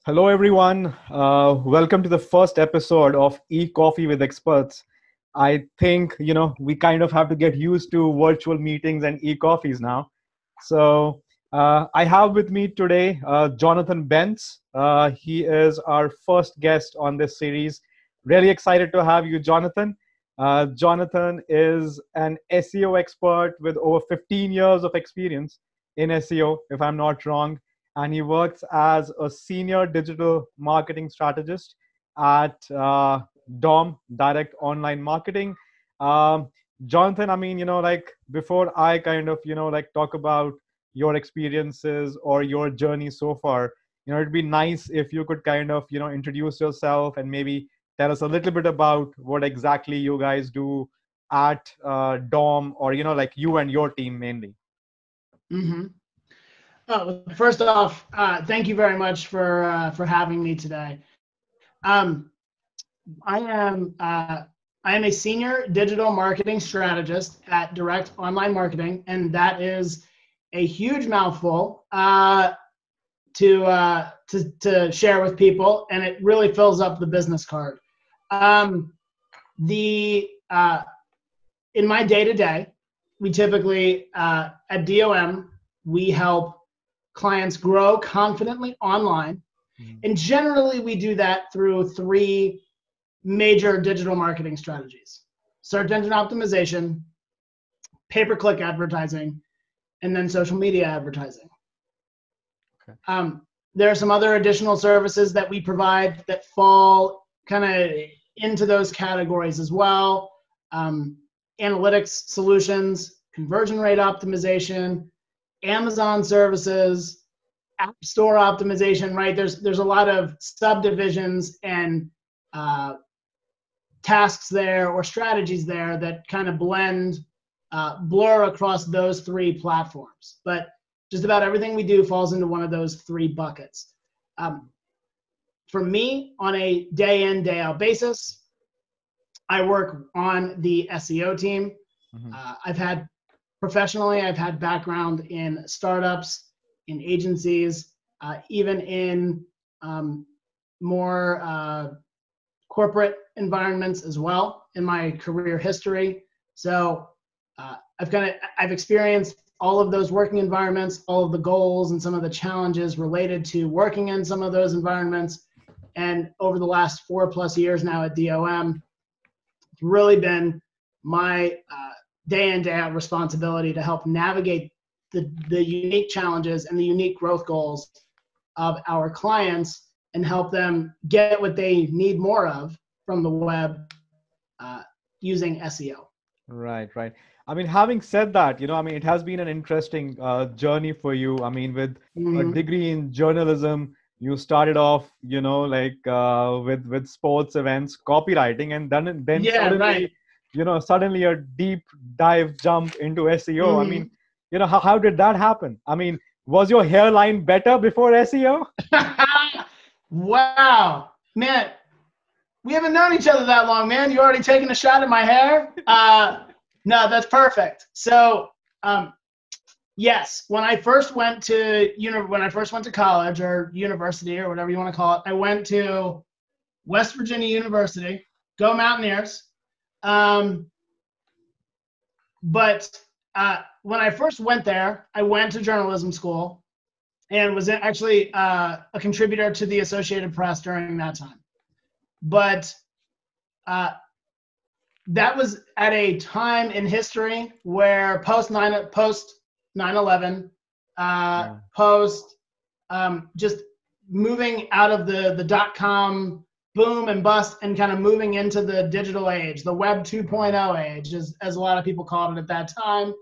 Hello, everyone. Welcome to the first episode of E-Coffee with Experts. I think, we kind of have to get used to virtual meetings and e-coffees now. So I have with me today Jonathan Bentz. He is our first guest on this series. Really excited to have you, Jonathan. Jonathan is an SEO expert with over 15 years of experience in SEO, if I'm not wrong, and he works as a senior digital marketing strategist at DOM, Direct Online Marketing. Um, Jonathan, I mean, before I kind of, talk about your experiences or your journey so far, it'd be nice if you could kind of, introduce yourself and maybe tell us a little bit about what exactly you guys do at DOM, or, you and your team mainly. Mm-hmm. Oh, first off, thank you very much for having me today. I am I am a senior digital marketing strategist at Direct Online Marketing, and that is a huge mouthful to share with people, and it really fills up the business card. The In my day-to-day, we typically at DOM we help clients grow confidently online. And generally, we do that through three major digital marketing strategies: search engine optimization, pay-per-click advertising, and then social media advertising. Okay. There are some other additional services that we provide that fall kind of into those categories as well. Analytics solutions, conversion rate optimization, Amazon services, App Store optimization, right? There's a lot of subdivisions and tasks there or strategies there that kind of blur across those three platforms. But just about everything we do falls into one of those three buckets. For me, on a day in, day out basis, I work on the SEO team. Mm-hmm. Professionally, I've had background in startups, in agencies, even in more corporate environments as well in my career history. So I've experienced all of those working environments, all of the goals and some of the challenges related to working in some of those environments. And over the last 4+ years now at DOM, it's really been my day in, day out responsibility to help navigate the unique challenges and the unique growth goals of our clients and help them get what they need more of from the web using SEO. Right. I mean, having said that, it has been an interesting journey for you. I mean, with a degree in journalism, you started off, with sports events, copywriting, and then Yeah, suddenly, right. Suddenly a deep dive jump into SEO. I mean, how did that happen? I mean, was your hairline better before SEO? Wow, man, we haven't known each other that long, man. You already taking a shot at my hair? No, that's perfect. So, yes, when I first went to college or university or whatever you want to call it, I went to West Virginia University. Go Mountaineers! But when I first went there, I went to journalism school and was actually a contributor to the Associated Press during that time. But that was at a time in history where post 9/11, post just moving out of the .com boom and bust and kind of moving into the digital age, the Web 2.0 age, as a lot of people called it at that time,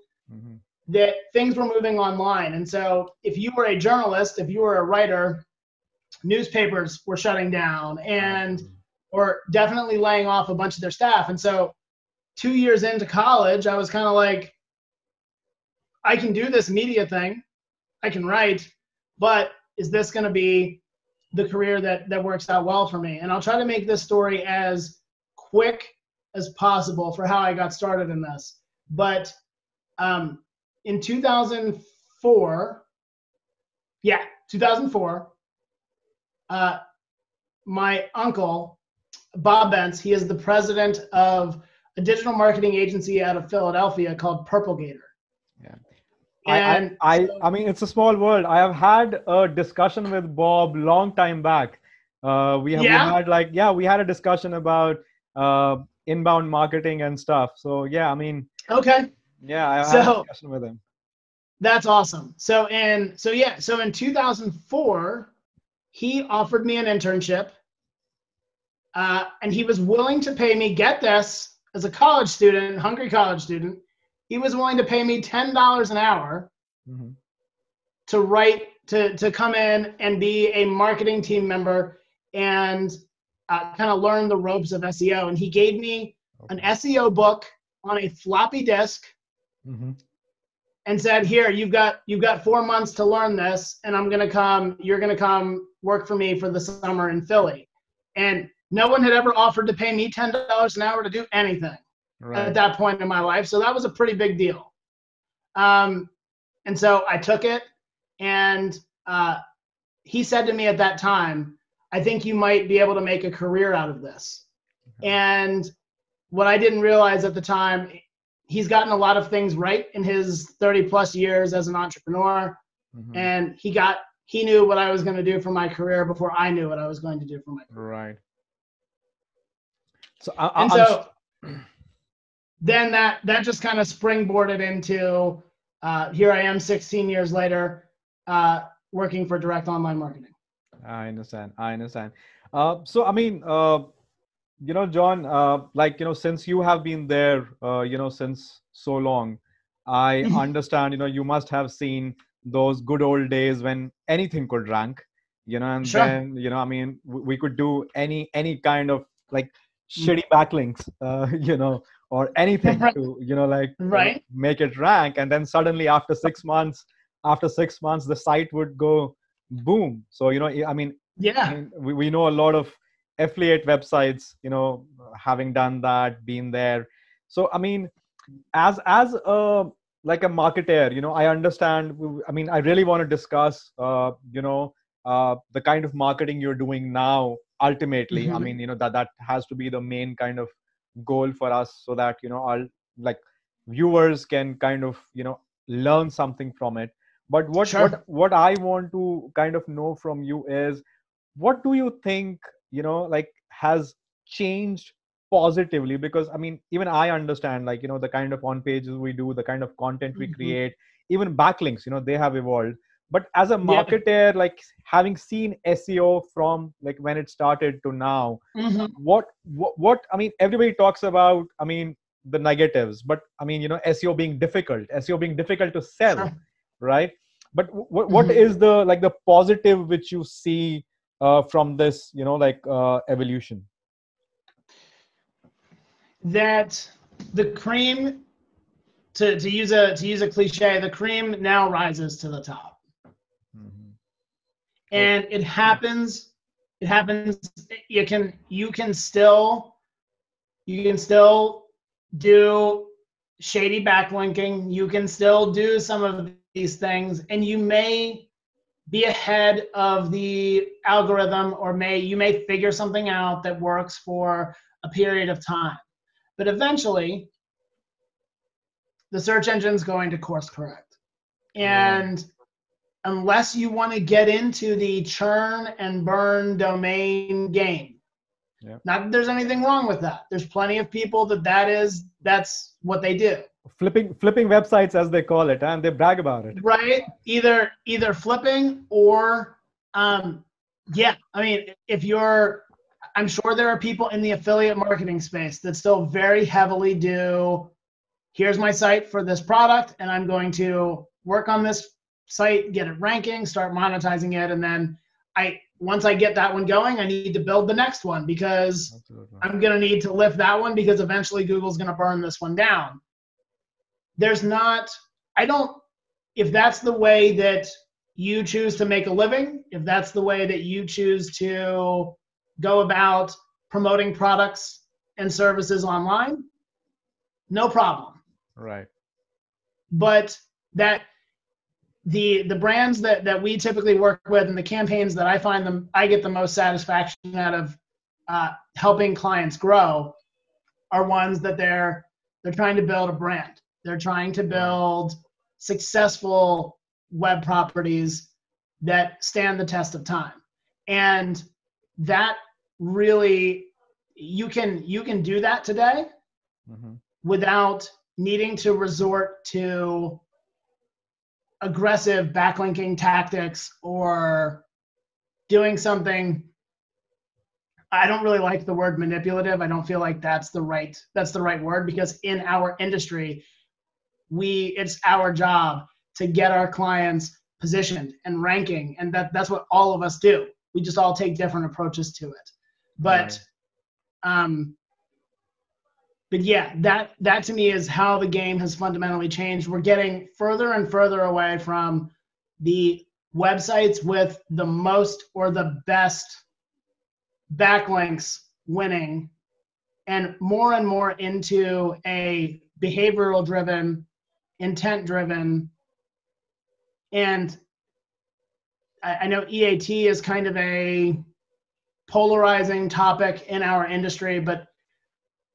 that things were moving online. And so if you were a journalist, if you were a writer, newspapers were shutting down or definitely laying off a bunch of their staff. And so 2 years into college, I was kind of like, I can do this media thing. I can write, but is this going to be the career that works out well for me? And I'll try to make this story as quick as possible for how I got started in this. But in 2004, my uncle, Bob Bentz, he is the president of a digital marketing agency out of Philadelphia called Purple Gator. Yeah. And I mean, it's a small world. I have had a discussion with Bob long time back. We had a discussion about inbound marketing and stuff. So yeah, I mean, okay. Yeah, I had a So discussion with him. that's awesome. So in 2004, he offered me an internship, and he was willing to pay me, get this, as a college student, hungry college student, he was willing to pay me $10 an hour to come in and be a marketing team member and kind of learn the ropes of SEO. And he gave me an SEO book on a floppy disk and said, here, you've got 4 months to learn this, and you're gonna come work for me for the summer in Philly. And no one had ever offered to pay me $10 an hour to do anything at that point in my life. So that was a pretty big deal. And so I took it, and he said to me at that time, I think you might be able to make a career out of this. And what I didn't realize at the time, he's gotten a lot of things right in his 30 plus years as an entrepreneur. And he knew what I was going to do for my career before I knew what I was going to do for my career. Right. Then that just kind of springboarded into here I am 16 years later, working for direct online marketing. I understand. So I mean, John, since you have been there, since so long, I understand, you must have seen those good old days when anything could rank, and then, I mean, we could do any kind of like shitty backlinks, or anything to, make it rank. And then suddenly after 6 months, the site would go boom. So, I mean, we know a lot of affiliate websites, having done that, been there. So, I mean, as a like a marketer, I understand. I mean, I really want to discuss, the kind of marketing you're doing now. Ultimately, I mean, that has to be the main kind of goal for us, so that our viewers can kind of learn something from it. But what I want to kind of know from you is, what do you think has changed positively? Because I mean, even I understand, the kind of on pages we do, the kind of content we create, even backlinks, they have evolved. But as a marketer, having seen SEO from when it started to now, what I mean, everybody talks about, I mean, the negatives, but I mean, SEO being difficult to sell, right? But what is the positive which you see from this, evolution? That the cream, to use a cliche, the cream now rises to the top. And it happens. You can still do shady backlinking. You can still do some of these things, and you may be ahead of the algorithm, or you may figure something out that works for a period of time. But eventually, the search engine's going to course correct. And unless you want to get into the churn and burn domain game, not that there's anything wrong with that. There's plenty of people that's what they do. Flipping websites, as they call it, and they brag about it. Right? Either flipping or, I mean, I'm sure there are people in the affiliate marketing space that still very heavily do, here's my site for this product, and I'm going to work on this site, get it ranking, start monetizing it, and then once I get that one going, I need to build the next one, because I'm going to need to lift that one, because eventually Google's going to burn this one down. If that's the way that you choose to make a living, if that's the way that you choose to go about promoting products and services online, no problem. Right. But that the brands that we typically work with and the campaigns that I get the most satisfaction out of helping clients grow are ones that they're trying to build a brand. They're trying to build successful web properties that stand the test of time. And that really, you can do that today without needing to resort to aggressive backlinking tactics or doing something. I don't really like the word manipulative. I don't feel like that's the right word, because in our industry, it's our job to get our clients positioned and ranking, and that's what all of us do. We just all take different approaches to it. But yeah, that to me is how the game has fundamentally changed. We're getting further and further away from the websites with the most or the best backlinks winning, and more into a behavioral driven, intent driven. And I know EAT is kind of a polarizing topic in our industry, but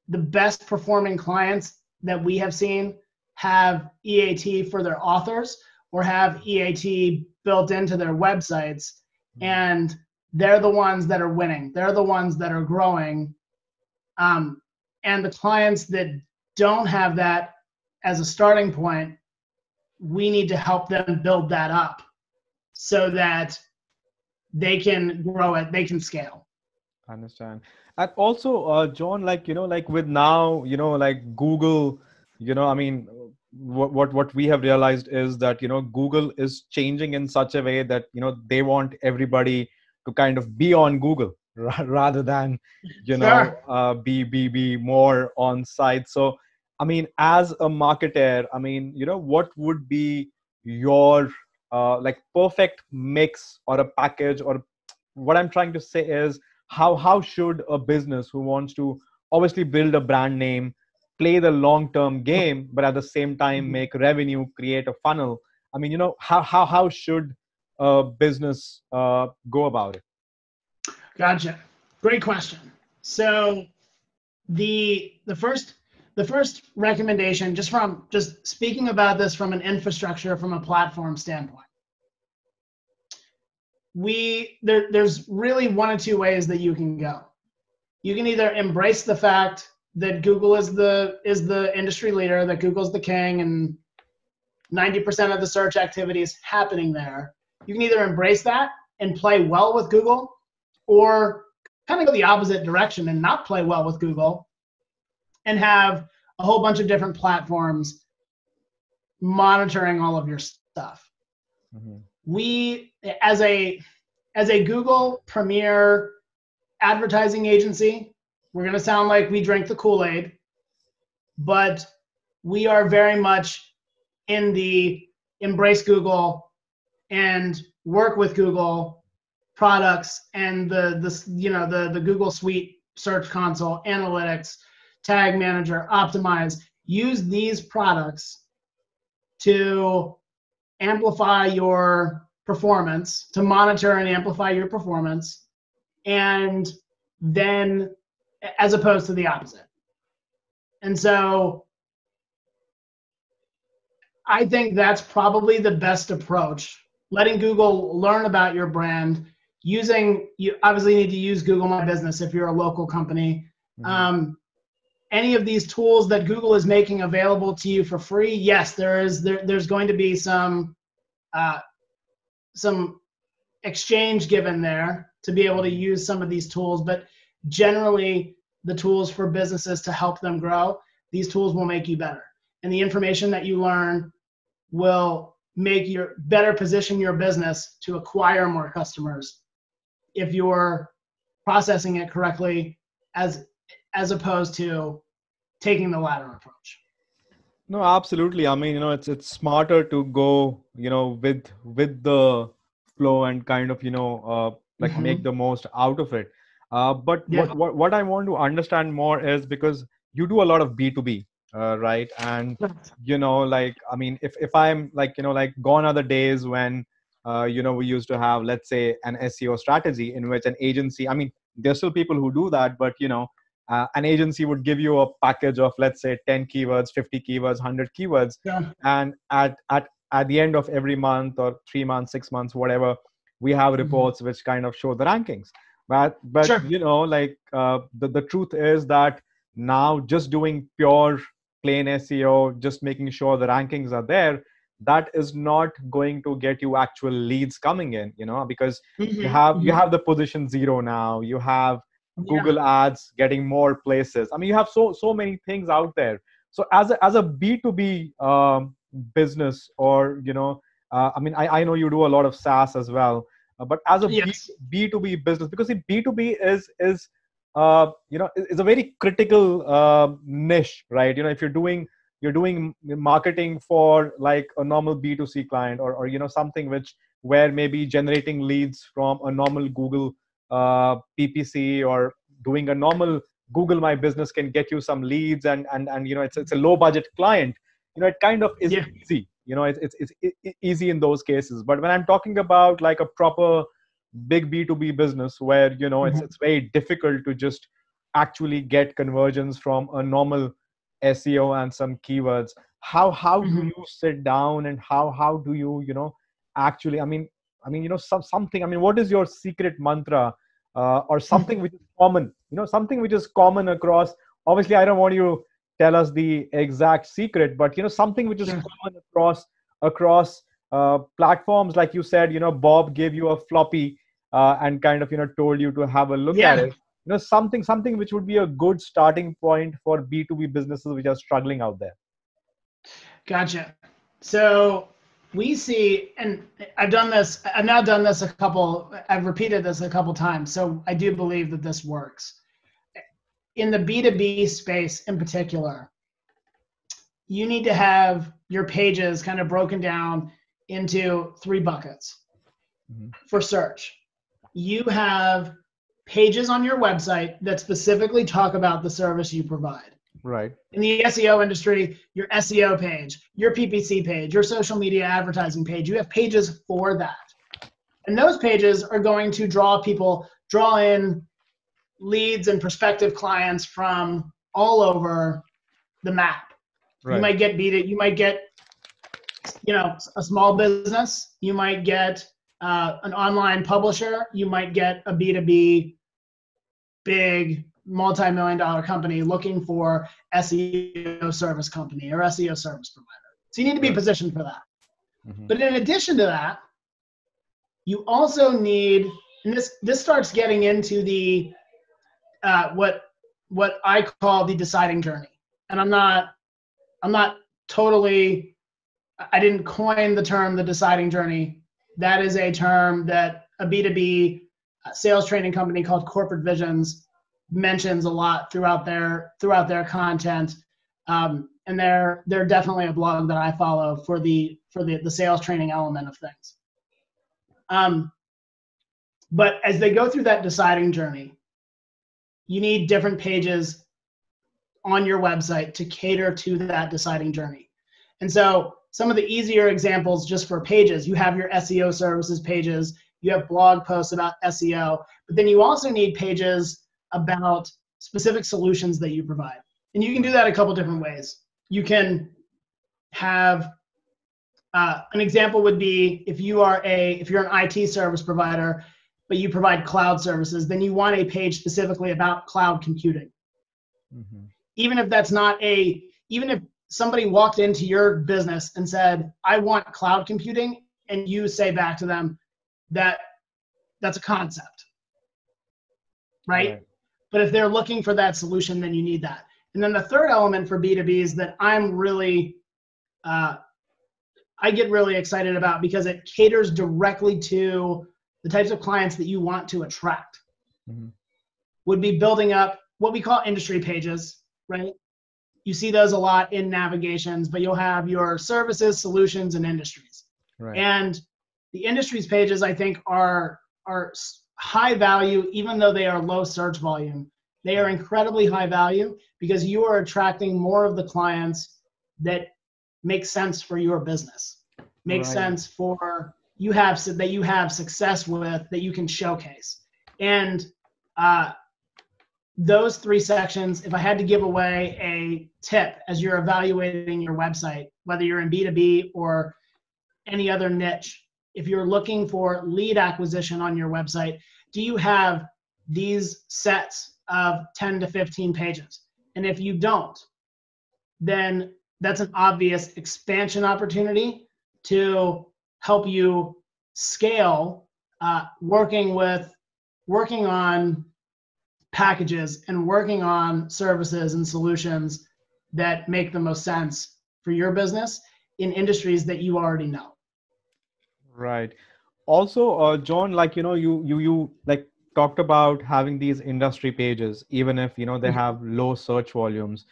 the best performing clients that we have seen have EAT for their authors or have EAT built into their websites. And they're the ones that are winning. They're the ones that are growing. And the clients that don't have that as a starting point, we need to help them build that up so that they can grow it, they can scale. I understand. And also, John, like, like with now, like Google, I mean, what we have realized is that, Google is changing in such a way that, they want everybody to kind of be on Google rather than, be more on site. So, I mean, as a marketer, I mean, what would be your like perfect mix or a package, or what I'm trying to say is, how should a business who wants to obviously build a brand name, play the long-term game, but at the same time make revenue, create a funnel? I mean, how should a business go about it? Gotcha. Great question. So the first recommendation, just speaking about this from an infrastructure, from a platform standpoint, there's really one of two ways that you can go. You can either embrace the fact that Google is the industry leader, that Google's the king, and 90% of the search activity is happening there. You can either embrace that and play well with Google, or kind of go the opposite direction and not play well with Google and have a whole bunch of different platforms monitoring all of your stuff. We, as a Google premier advertising agency, we're going to sound like we drink the Kool-Aid, but we are very much in the embrace Google and work with Google products and the Google Suite, Search Console, Analytics, Tag Manager, Optimize. Use these products to amplify your performance, to monitor and amplify your performance, and then, as opposed to the opposite. And so I think that's probably the best approach. Letting Google learn about your brand. You obviously need to use Google My Business if you're a local company. Any of these tools that Google is making available to you for free, yes, there's going to be some exchange given there to be able to use some of these tools, but generally the tools for businesses to help them grow, these tools will make you better. And the information that you learn will make your better position your business to acquire more customers if you're processing it correctly, as opposed to taking the latter approach. No, absolutely. I mean, it's smarter to go, with the flow and kind of, like make the most out of it. But what I want to understand more is, because you do a lot of B2B, right? And like, I mean, if I'm like, like gone are the days when we used to have, let's say, an SEO strategy in which an agency, I mean, there's still people who do that, but an agency would give you a package of, let's say, 10 keywords, 50 keywords, 100 keywords, Yeah. and at the end of every month or 3 months, 6 months, whatever, we have reports which kind of show the rankings. But Sure. like, the truth is that now just doing pure plain SEO, just making sure the rankings are there, that is not going to get you actual leads coming in, because you have the position 0 now, you have Google ads getting more places. I mean, you have so many things out there. So as a B2B business, or I mean, I know you do a lot of SaaS as well, but as a Yes. B2B business, because see, B2B is is a very critical niche, right? If you're doing marketing for like a normal B2C client, or something which, where maybe generating leads from a normal Google PPC, or doing a normal Google My Business can get you some leads, and it's a low budget client. It kind of is Yeah. easy. It's easy in those cases. But when I'm talking about like a proper big B2B business, where it's very difficult to just actually get conversions from a normal SEO and some keywords, how do you sit down, and how do you actually, something, I mean, what is your secret mantra, or something which is common, something which is common across, obviously I don't want you to tell us the exact secret, but something which is Sure. common across platforms, like you said, Bob gave you a floppy, and kind of told you to have a look at Yeah. it. Something which would be a good starting point for B2B businesses which are struggling out there. Gotcha. So we see, and I've now done this I've repeated this a couple times. So I do believe that this works. In the B2B space in particular, you need to have your pages kind of broken down into 3 buckets for search. You have pages on your website that specifically talk about the service you provide. Right. In the SEO industry, your SEO page, your PPC page, your social media advertising page, you have pages for that. And those pages are going to draw in leads and prospective clients from all over the map. Right. You might get a small business, you might get an online publisher, you might get a B2B big multi-million-dollar company looking for SEO service company or SEO service provider. So you need to be positioned for that. But in addition to that, you also need, and this starts getting into the what I call the deciding journey. And I'm not totally, I didn't coin the term the deciding journey. That is a term that a B2B sales training company called Corporate Visions mentions a lot throughout their content, and they're definitely a blog that I follow for the sales training element of things. But as they go through that deciding journey, you need different pages on your website to cater to that deciding journey. And so some of the easier examples just for pages, you have your SEO services pages, you have blog posts about SEO, but then you also need pages about specific solutions that you provide. And you can do that a couple different ways. You can have an example would be if you're an IT service provider, but you provide cloud services, then you want a page specifically about cloud computing. Even if somebody walked into your business and said, I want cloud computing, and you say back to them that that's a concept, right? But if they're looking for that solution, then you need that. And then the third element for B2B is that I get really excited about, because it caters directly to the types of clients that you want to attract. Would be building up what we call industry pages, right? You see those a lot in navigations, but you'll have your services, solutions, and industries. Right. And the industries pages, I think, are high value, even though they are low search volume, They are incredibly high value because you are attracting more of the clients that make sense for your business, make sense for you have that you have success with, that you can showcase. And those three sections, if I had to give away a tip as you're evaluating your website, whether you're in B2B or any other niche, if you're looking for lead acquisition on your website, do you have these sets of 10 to 15 pages? And if you don't, then that's an obvious expansion opportunity to help you scale, working on packages and working on services and solutions that make the most sense for your business in industries that you already know. Right. Also, John, like, you like talked about having these industry pages, even if, they have low search volumes.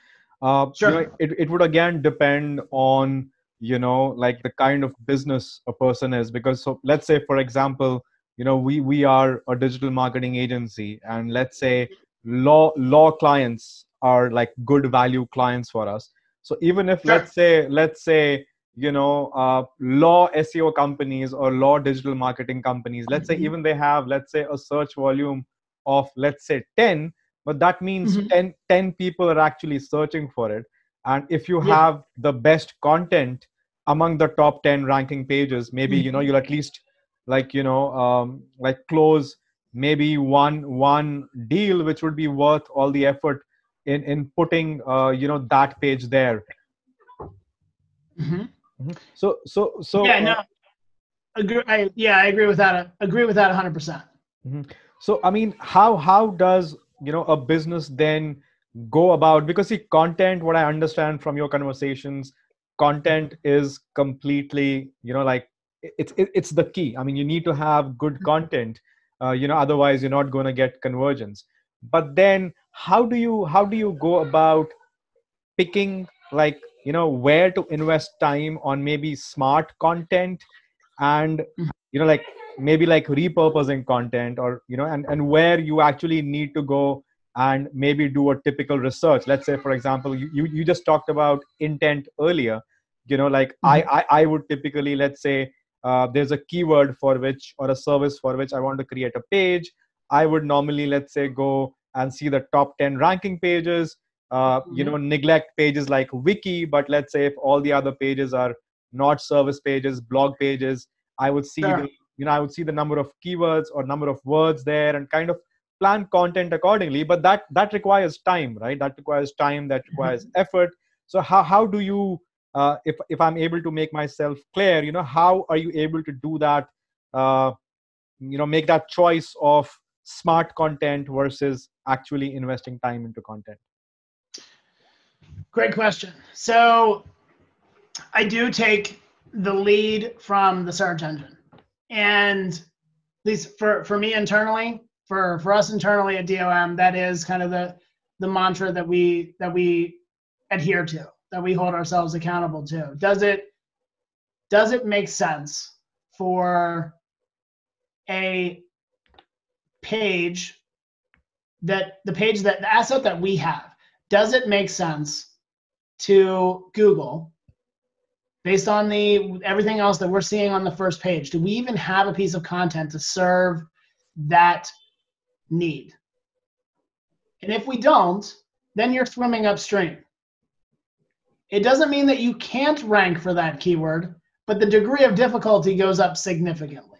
Sure. It would again depend on, like the kind of business a person is, because so let's say, for example, we are a digital marketing agency, and let's say law clients are like good value clients for us. So even if Sure. let's say law SEO companies or law digital marketing companies, let's say even they have, let's say, a search volume of, let's say, 10, but that means 10 people are actually searching for it. And if you have the best content among the top 10 ranking pages, maybe, you'll at least like, like close maybe one deal, which would be worth all the effort in putting, that page there. So yeah, no, I agree with that. Agree with that 100%. So I mean, how does a business then go about, because see, content, what I understand from your conversations, content is completely, like it's the key. I mean, you need to have good content, otherwise you're not going to get conversions. But then how do you go about picking, like, where to invest time on maybe smart content, and like maybe like repurposing content, or and where you actually need to go and maybe do a typical research. Let's say, for example, you just talked about intent earlier. Like I would typically, let's say, there's a keyword for which, or a service for which I want to create a page. I would normally, let's say, go and see the top 10 ranking pages, neglect pages like wiki, but let's say if all the other pages are not service pages, blog pages, I would see I would see the number of keywords or number of words there, and kind of plan content accordingly. But that requires time, right? That requires time, that requires effort. So how do you, if I'm able to make myself clear, how are you able to do that, make that choice of smart content versus actually investing time into content? Great question. So I do take the lead from the search engine, and at least for me internally, for us internally at DOM, that is kind of the mantra that we adhere to, that we hold ourselves accountable to. Does it make sense for a page, the asset that we have, does it make sense to Google based on everything else that we're seeing on the first page? Do we even have a piece of content to serve that need? And if we don't, then you're swimming upstream. It doesn't mean that you can't rank for that keyword, but the degree of difficulty goes up significantly.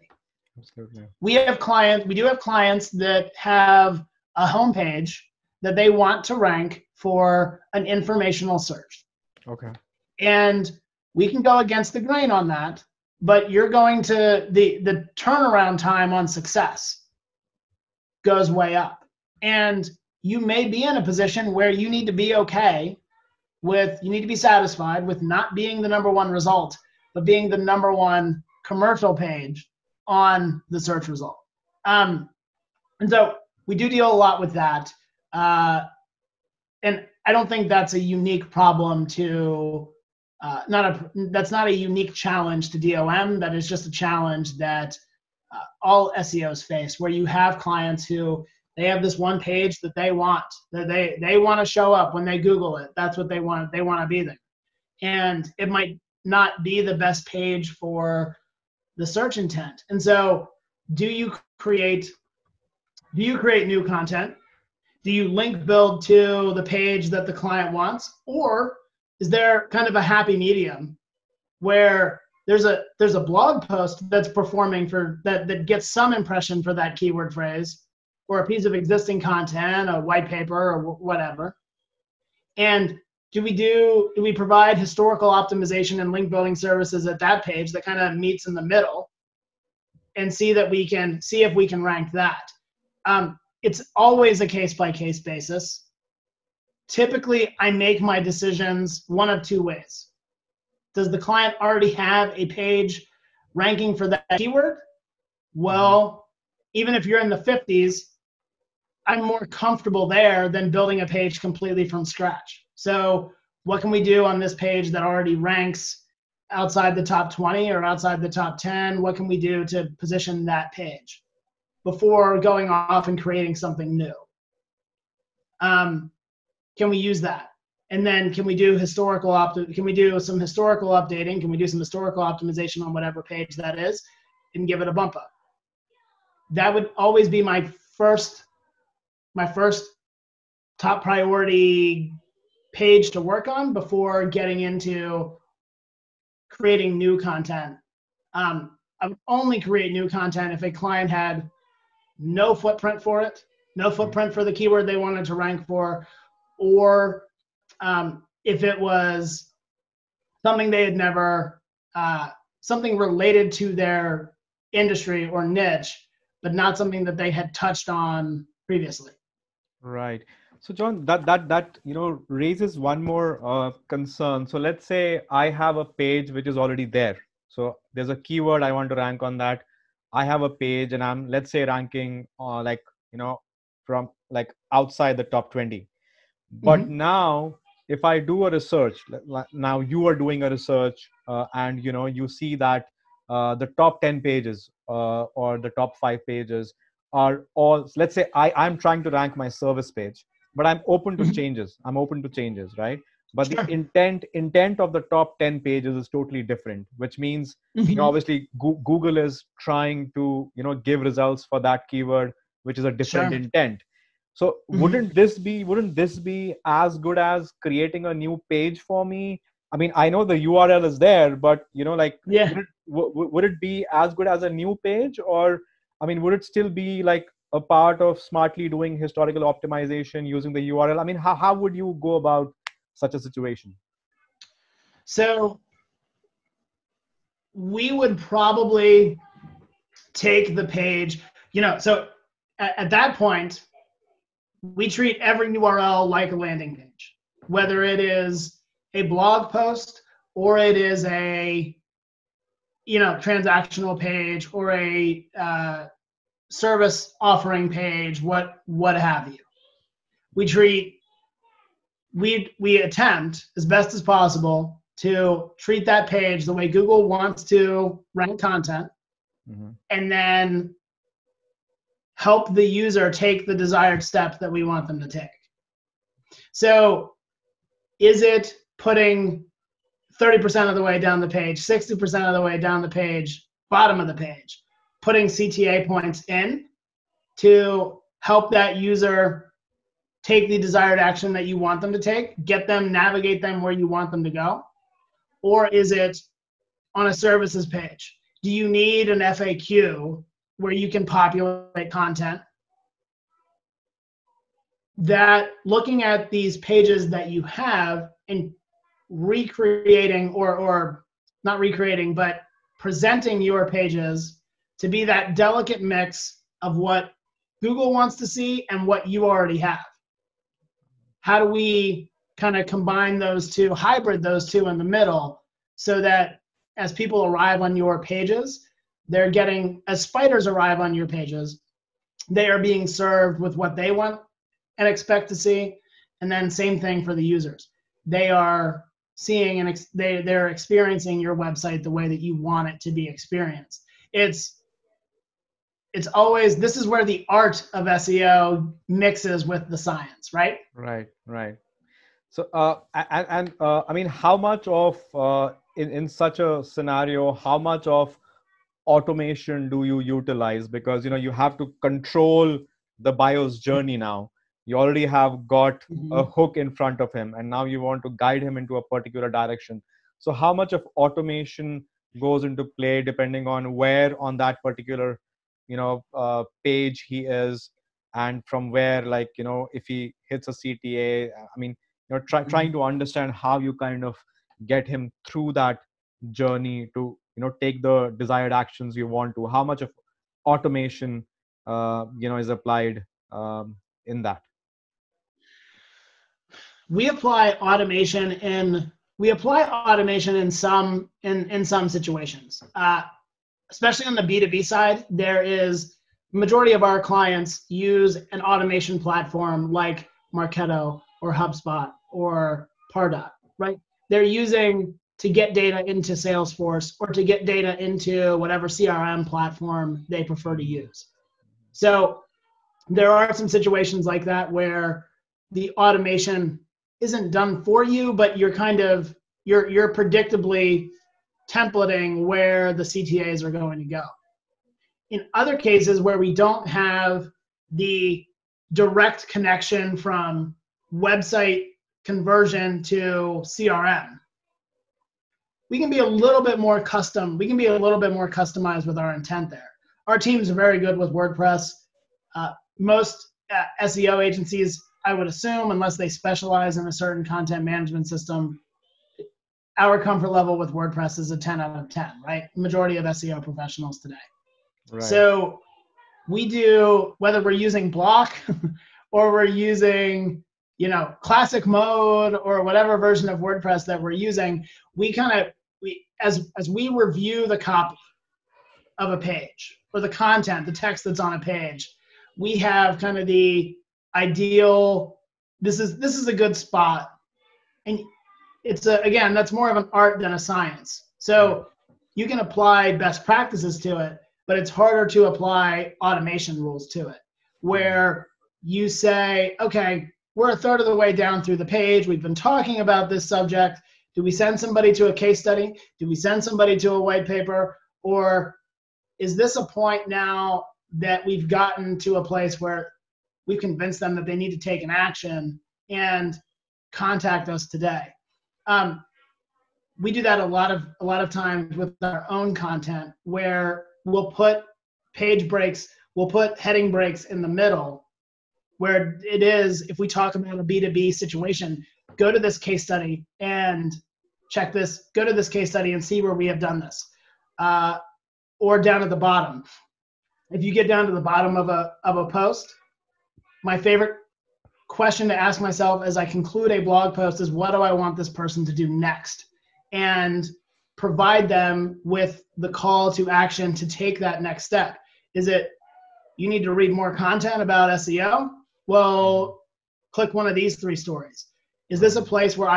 Absolutely. We do have clients that have a homepage that they want to rank for an informational search. Okay. And we can go against the grain on that, but you're going to, the turnaround time on success goes way up. And you may be in a position where you need to be you need to be satisfied with not being the number one result, but being the number one commercial page on the search result. And so we do deal a lot with that. And I don't think that's a unique problem to, that's not a unique challenge to DOM. That is just a challenge that all SEOs face, where you have clients who They have this one page that they want, that they want to show up when they Google it. That's what they want. They want to be there. And it might not be the best page for the search intent. And so do you create new content? Do you link build to the page that the client wants? Or is there kind of a happy medium where there's a blog post that's performing for that gets some impression for that keyword phrase, or a piece of existing content, a white paper or whatever? And do we provide historical optimization and link building services at that page that kind of meets in the middle, and see if we can rank that? It's always a case-by-case basis. Typically, I make my decisions one of two ways. Does the client already have a page ranking for that keyword? Well, even if you're in the 50s, I'm more comfortable there than building a page completely from scratch. So what can we do on this page that already ranks outside the top 20 or outside the top 10? What can we do to position that page before going off and creating something new? Can we use that? And then can we do some historical updating? Can we do some historical optimization on whatever page that is and give it a bump up? That would always be my first top priority page to work on before getting into creating new content. I would only create new content if a client had no footprint for it, no footprint for the keyword they wanted to rank for, or if it was something they had never, something related to their industry or niche, but not something that they had touched on previously. Right. So John, that raises one more concern. So let's say I have a page which is already there. So there's a keyword I want to rank on that. I have a page and I'm, let's say, ranking from like outside the top 20. But now if I do a research, now you are doing a research and you see that the top 10 pages or the top 5 pages are all, let's say I'm trying to rank my service page, but I'm open to changes. I'm open to changes, right? But Sure. the intent of the top 10 pages is totally different, which means obviously Google is trying to give results for that keyword, which is a different intent. So wouldn't this be as good as creating a new page for me? I mean, I know the URL is there, but would it be as good as a new page? Or I mean, would it still be like a part of smartly doing historical optimization using the URL? I mean, how would you go about such a situation? So we would probably take the page, so at that point, we treat every URL like a landing page, whether it is a blog post or it is a transactional page or a service offering page, what have you. We attempt as best as possible to treat that page the way Google wants to rank content, and then help the user take the desired steps that we want them to take. So is it putting 30% of the way down the page, 60% of the way down the page, bottom of the page, putting CTA points in to help that user take the desired action that you want them to take, navigate them where you want them to go? Or is it on a services page? Do you need an FAQ where you can populate content? That looking at these pages that you have and recreating or not recreating, but presenting your pages to be that delicate mix of what Google wants to see and what you already have. How do we kind of combine those two, hybrid those two in the middle, so that as people arrive on your pages, they're getting, as spiders arrive on your pages, they are being served with what they want and expect to see. And then same thing for the users. They are seeing and they're experiencing your website the way that you want it to be experienced. It's it's always, this is where the art of SEO mixes with the science, right? Right. So, I mean, how much of in such a scenario, how much of automation do you utilize? Because you have to control the buyer's journey now. You already have got a hook in front of him, and now you want to guide him into a particular direction. So, how much of automation goes into play depending on where on that particular page he is, and from where, like, if he hits a CTA, I mean, trying to understand how you kind of get him through that journey to take the desired actions you want to. How much of automation is applied in that? We apply automation in some situations, especially on the B2B side. There is, majority of our clients use an automation platform like Marketo or HubSpot or Pardot, right? They're using to get data into Salesforce or to get data into whatever CRM platform they prefer to use. So there are some situations like that where the automation isn't done for you, but you're you're predictably templating where the CTAs are going to go. In other cases where we don't have the direct connection from website conversion to CRM, we can be a little bit more custom. We can be a little bit more customized with our intent there. Our teams are very good with WordPress. Most SEO agencies, I would assume, unless they specialize in a certain content management system, our comfort level with WordPress is a 10 out of 10, right? Majority of SEO professionals today. Right. So we do, whether we're using block or we're using, classic mode or whatever version of WordPress that we're using, as we review the copy of a page or the content, the text that's on a page, we have kind of the ideal, this is a good spot. And it's again, that's more of an art than a science. So you can apply best practices to it, but it's harder to apply automation rules to it, where you say, okay, we're a third of the way down through the page. We've been talking about this subject. Do we send somebody to a case study? Do we send somebody to a white paper? Or is this a point now that we've gotten to a place where we've convinced them that they need to take an action and contact us today? We do that a lot of times with our own content, where we'll put page breaks, we'll put heading breaks in the middle, where it is, if we talk about a B2B situation, go to this case study and check this, go to this case study and see where we have done this. Or down at the bottom. If you get down to the bottom of a post, my favorite question to ask myself as I conclude a blog post is, what do I want this person to do next? And provide them with the call to action to take that next step. Is it, you need to read more content about SEO? Well, click one of these 3 stories. Is this a place where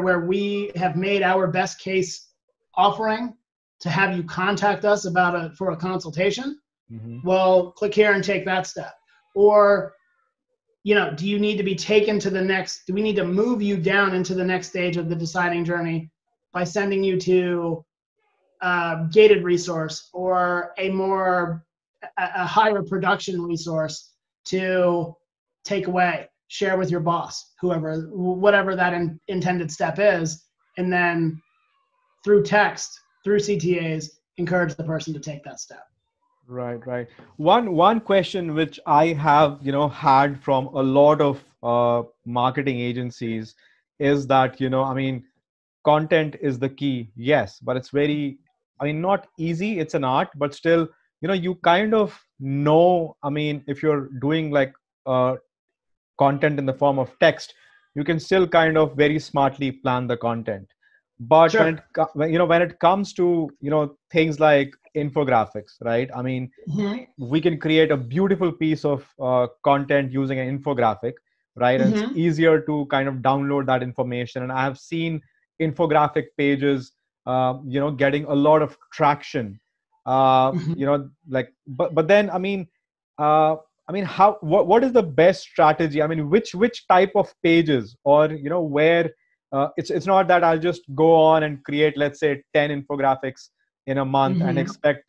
where we have made our best case offering to have you contact us for a consultation? Well, click here and take that step. Or, do you need to be taken to the next, do we need to move you down into the next stage of the deciding journey by sending you to a gated resource or a higher production resource to take away, share with your boss, whatever that intended step is, and then through text, through CTAs, encourage the person to take that step. Right. One question which I have, had from a lot of marketing agencies is that, content is the key. Yes, but it's very, not easy. It's an art, but still, you kind of know, if you're doing like content in the form of text, you can still kind of very smartly plan the content. But sure, when it comes to, things like infographics, right? We can create a beautiful piece of content using an infographic, right? And it's easier to kind of download that information. And I have seen infographic pages, getting a lot of traction You know, like, but then I mean, what is the best strategy? I mean, which type of pages, or where it's not that I'll just go on and create, let's say, 10 infographics in a month and expect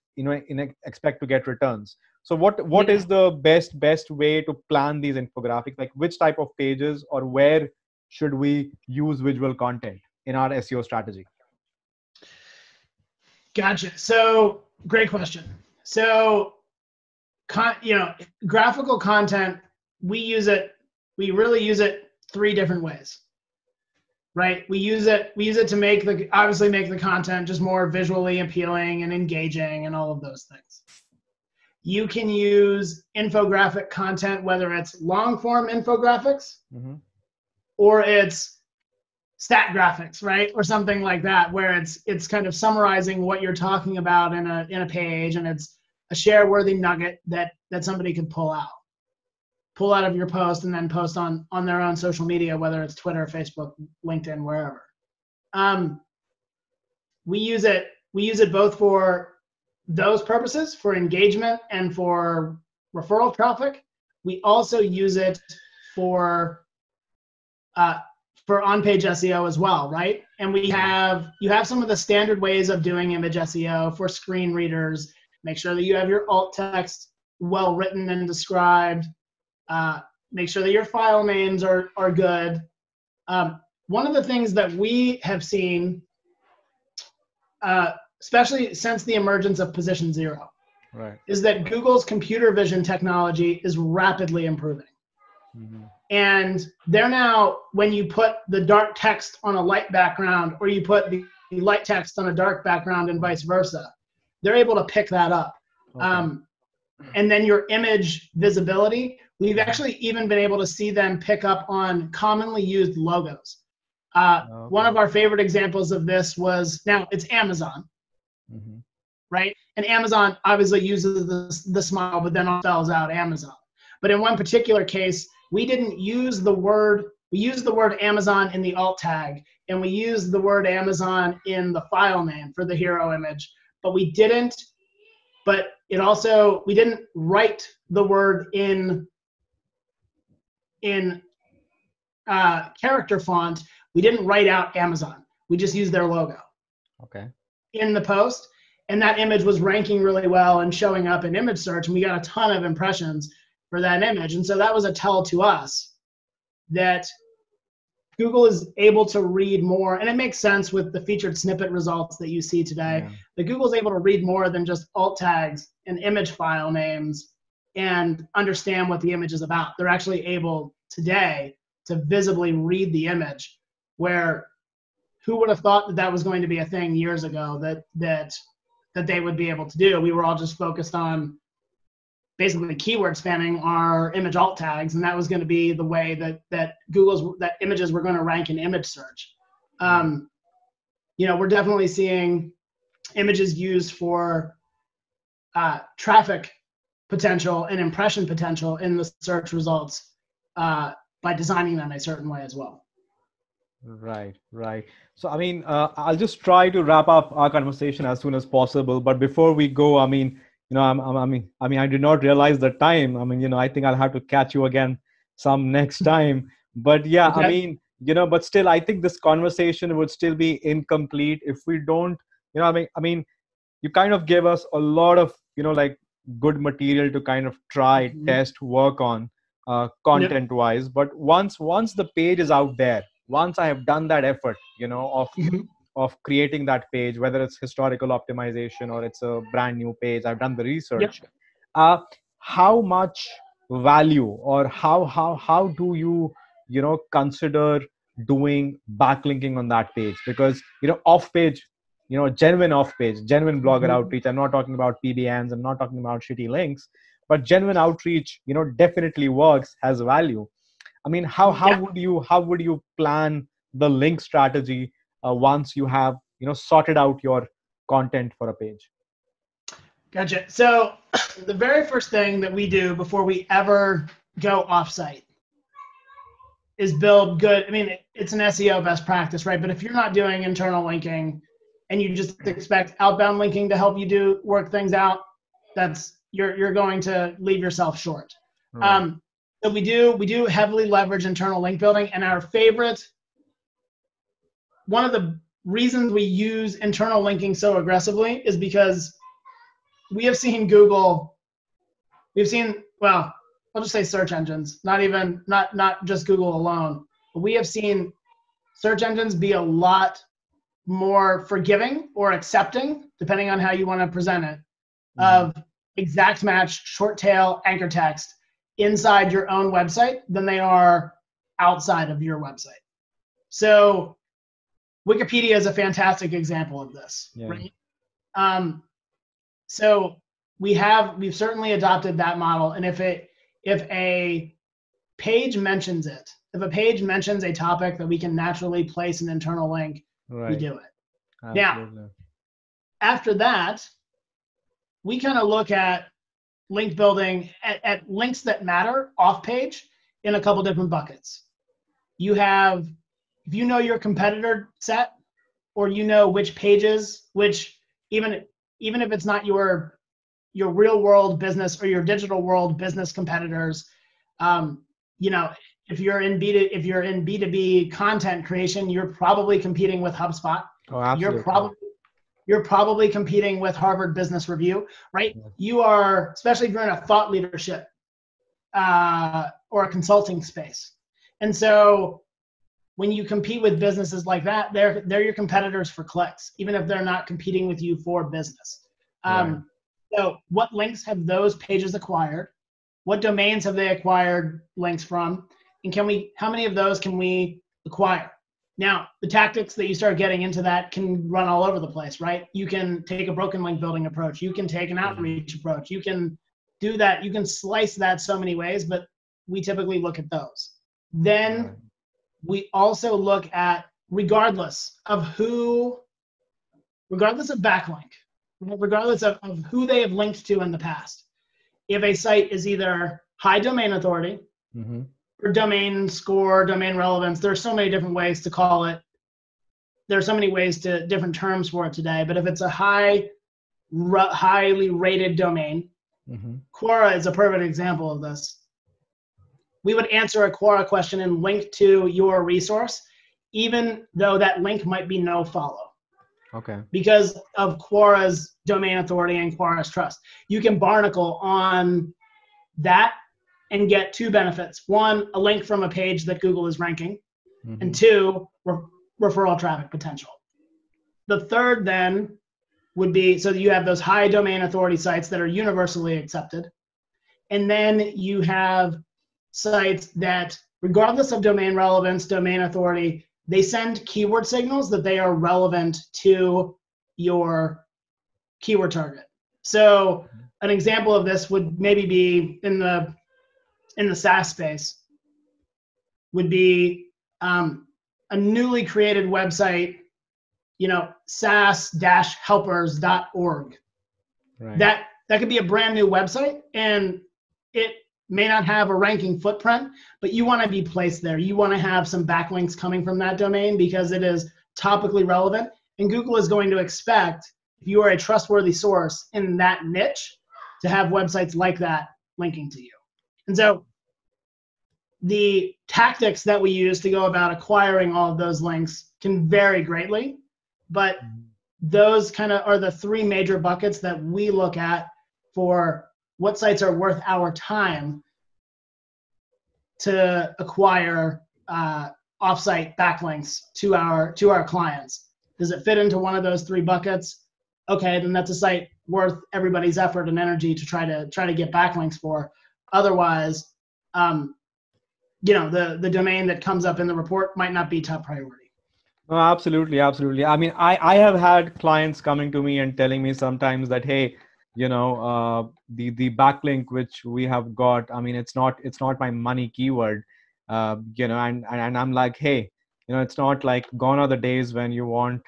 expect to get returns. So what is the best way to plan these infographics? Like, which type of pages, or where should we use visual content in our SEO strategy? Gotcha. So great question. So, graphical content, we really use it three different ways, right? We use it to obviously make the content just more visually appealing and engaging and all of those things. You can use infographic content, whether it's long form infographics or it's stat graphics, right? Or something like that, where it's kind of summarizing what you're talking about in a page, and it's a share-worthy nugget that somebody could pull out of your post and then post on their own social media, whether it's Twitter, Facebook, LinkedIn, wherever. We use it both for those purposes, for engagement and for referral traffic. We also use it for on-page SEO as well, right? And you have some of the standard ways of doing image SEO for screen readers. Make sure that you have your alt text well written and described. Make sure that your file names are good. One of the things that we have seen, especially since the emergence of Position Zero, is that Google's computer vision technology is rapidly improving. And they're now, when you put the dark text on a light background, or you put the light text on a dark background and vice versa, they're able to pick that up. And then your image visibility, we've actually even been able to see them pick up on commonly used logos. One of our favorite examples of this was, now it's Amazon, right? And Amazon obviously uses the smile, but then spells out Amazon. But in one particular case, we didn't use the word, we used the word Amazon in the alt tag, and we used the word Amazon in the file name for the hero image, but we didn't write the word in character font. We didn't write out Amazon. We just used their logo in the post, and that image was ranking really well and showing up in image search, and we got a ton of impressions for that image. And so that was a tell to us that Google is able to read more, and it makes sense with the featured snippet results that you see today, that Google's able to read more than just alt tags and image file names and understand what the image is about. They're actually able today to visibly read the image, where who would have thought that was going to be a thing years ago that they would be able to do? We were all just focused on basically keyword spamming our image alt tags, and that was going to be the way that images were going to rank in image search. We're definitely seeing images used for traffic potential and impression potential in the search results by designing them a certain way as well. Right. So, I mean, I'll just try to wrap up our conversation as soon as possible. But before we go, I mean, I did not realize the time. I mean, I think I'll have to catch you again some next time. But yeah, I mean, but still, I think this conversation would still be incomplete if we don't, I mean, you kind of gave us a lot of, like, good material to kind of try, test, work on content-wise. But once the page is out there, once I have done that effort, of creating that page, whether it's historical optimization or it's a brand new page, I've done the research. How much value, or how do you consider doing backlinking on that page? Because off page, genuine off page, genuine blogger outreach. I'm not talking about PBNs, I'm not talking about shitty links, but genuine outreach definitely works, has value. I mean, how would you plan the link strategy once you have sorted out your content for a page? Gotcha. So the very first thing that we do before we ever go offsite is build good. I mean, it's an SEO best practice, right? But if you're not doing internal linking and you just expect outbound linking to help you work things out, you're going to leave yourself short. Right. So we do heavily leverage internal link building, and one of the reasons we use internal linking so aggressively is because we have seen well, I'll just say search engines, not just Google alone, but we have seen search engines be a lot more forgiving or accepting, depending on how you want to present it, of exact match, short tail, anchor text inside your own website than they are outside of your website. So Wikipedia is a fantastic example of this, right? So we've certainly adopted that model. And if a page mentions it, if a page mentions a topic that we can naturally place an internal link, we do it. Absolutely. Now, after that, we kind of look at link building at links that matter off page in a couple different buckets. If you know your competitor set, or you know which pages, even if it's not your real world business or your digital world business competitors, if you're in B2B content creation, you're probably competing with HubSpot. Oh, absolutely. You're probably competing with Harvard Business Review, right? You are, especially if you're in a thought leadership or a consulting space. And so when you compete with businesses like that, they're your competitors for clicks, even if they're not competing with you for business. So what links have those pages acquired? What domains have they acquired links from? And how many of those can we acquire? Now, the tactics that you start getting into that can run all over the place, right? You can take a broken link building approach. You can take an outreach approach. You can do that. You can slice that so many ways, but we typically look at those. Then we also look at, regardless of backlink, regardless of who they have linked to in the past, if a site is either high domain authority, or domain score, domain relevance, there's so many different ways to call it. There's so many different terms for it today, but if it's a highly rated domain, Quora is a perfect example of this. We would answer a Quora question and link to your resource, even though that link might be no follow. Okay. Because of Quora's domain authority and Quora's trust. You can barnacle on that and get two benefits. One, a link from a page that Google is ranking, and two, referral traffic potential. The third then would be, so you have those high domain authority sites that are universally accepted. And then you have sites that, regardless of domain relevance, domain authority, they send keyword signals that they are relevant to your keyword target. So an example of this would maybe be in the SaaS space, would be a newly created website, SaaS-helpers.org. Right. That could be a brand new website, and it may not have a ranking footprint, but you want to be placed there. You want to have some backlinks coming from that domain because it is topically relevant. And Google is going to expect, if you are a trustworthy source in that niche, to have websites like that linking to you. And so the tactics that we use to go about acquiring all of those links can vary greatly, but those kind of are the three major buckets that we look at for what sites are worth our time to acquire offsite backlinks to our clients. Does it fit into one of those three buckets? Okay, then that's a site worth everybody's effort and energy to try to get backlinks for. Otherwise, the domain that comes up in the report might not be top priority. No, absolutely. I mean, I have had clients coming to me and telling me sometimes that, hey, the backlink which we have got, I mean, it's not my money keyword, and I'm like, hey, it's not like gone are the days when you want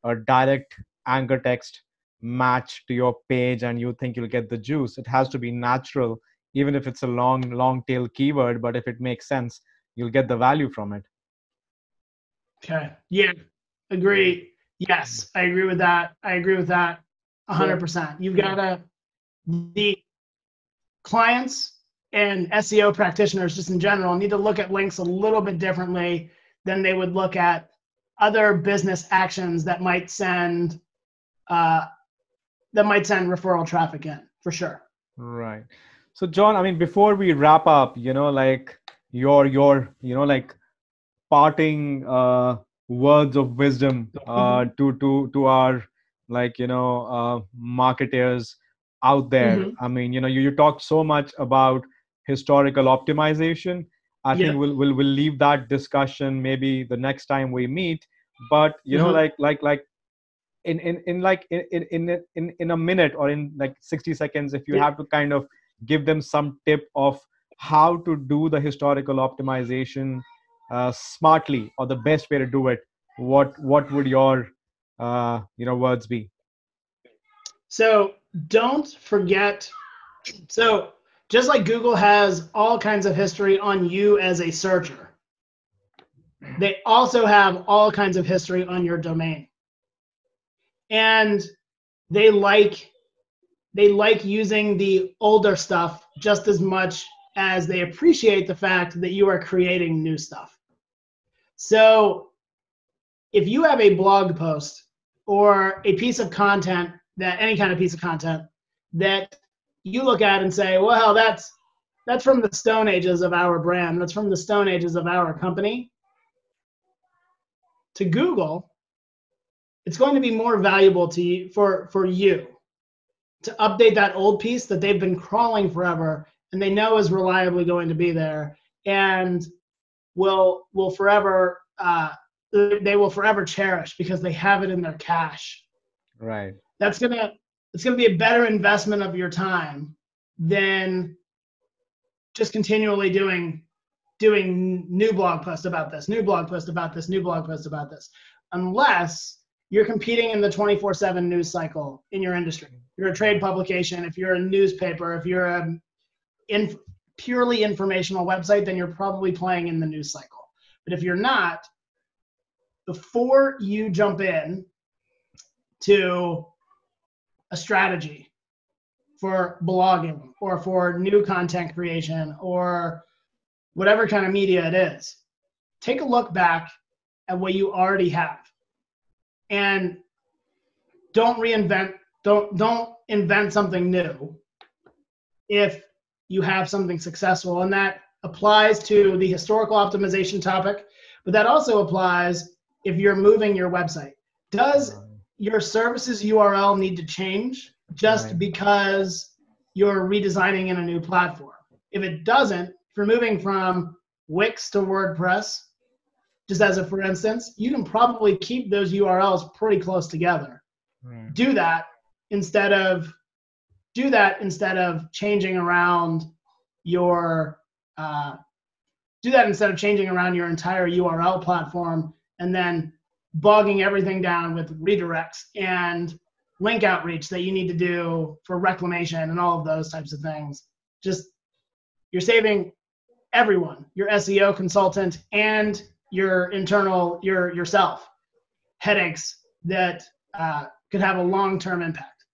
a direct anchor text match to your page and you think you'll get the juice. It has to be natural, even if it's a long tail keyword, but if it makes sense, you'll get the value from it. Okay. Yeah, agree. Yes, I agree with that. I agree with that 100%. You've got to, the clients and SEO practitioners just in general need to look at links a little bit differently than they would look at other business actions that might send referral traffic in, for sure. Right. So John, I mean, before we wrap up, like your like parting words of wisdom to our like marketers out there. Mm-hmm. I mean, you talked so much about historical optimization. I think Yep. we'll leave that discussion maybe the next time we meet. But Mm-hmm. like in a minute or in like 60 seconds, if you Yep. have to kind of give them some tip of how to do the historical optimization smartly, or the best way to do it, what would your words be? So don't forget. So just like Google has all kinds of history on you as a searcher, they also have all kinds of history on your domain. And they like using the older stuff just as much as they appreciate the fact that you are creating new stuff. So if you have a blog post or a piece of content, that any kind of piece of content that you look at and say, well, that's from the Stone Ages of our brand, that's from the Stone Ages of our company, to Google, it's going to be more valuable to you for you to update that old piece that they've been crawling forever and they know is reliably going to be there and will forever they will forever cherish because they have it in their cache. Right. It's gonna be a better investment of your time than just continually doing new blog posts about this, new blog post about this, new blog post about this, unless you're competing in the 24/7 news cycle in your industry. If you're a trade publication, if you're a newspaper, if you're a purely informational website, then you're probably playing in the news cycle. But if you're not, before you jump in to a strategy for blogging or for new content creation or whatever kind of media it is, take a look back at what you already have and don't invent something new if you have something successful. And that applies to the historical optimization topic, but that also applies if you're moving your website. Does your services URL need to change just because you're redesigning in a new platform? If it doesn't, if you're moving from Wix to WordPress, just as a for instance, you can probably keep those URLs pretty close together. Do that instead of changing around your entire URL platform and then bogging everything down with redirects and link outreach that you need to do for reclamation and all of those types of things. Just, you're saving everyone, your SEO consultant and your internal, yourself, headaches that could have a long-term impact.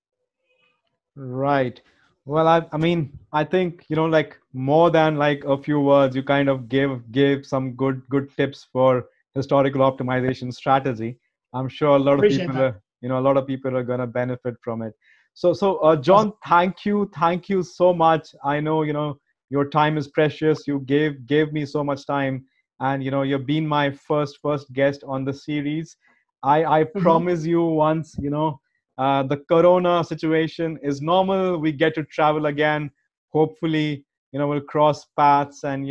Right. Well, I mean, I think, like more than like a few words, you kind of gave some good tips for historical optimization strategy. I'm sure a lot of Appreciate people that. are, a lot of people are gonna benefit from it. So John, Awesome. thank you so much. I know, your time is precious. You gave me so much time, and you've been my first guest on the series. I promise you, once the corona situation is normal, we get to travel again, hopefully we'll cross paths and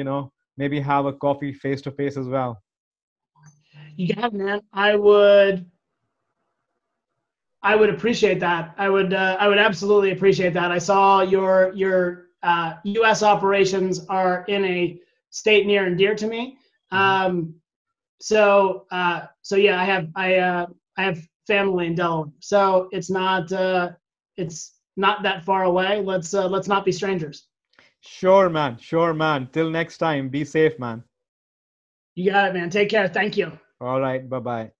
maybe have a coffee face to face as well. You got it, man. I would appreciate that. I would absolutely appreciate that. I saw your U.S. operations are in a state near and dear to me. So yeah, I have family in Delaware, so it's not that far away. Let's not be strangers. Sure, man. Sure, man. Till next time, be safe, man. You got it, man. Take care. Thank you. All right. Bye bye.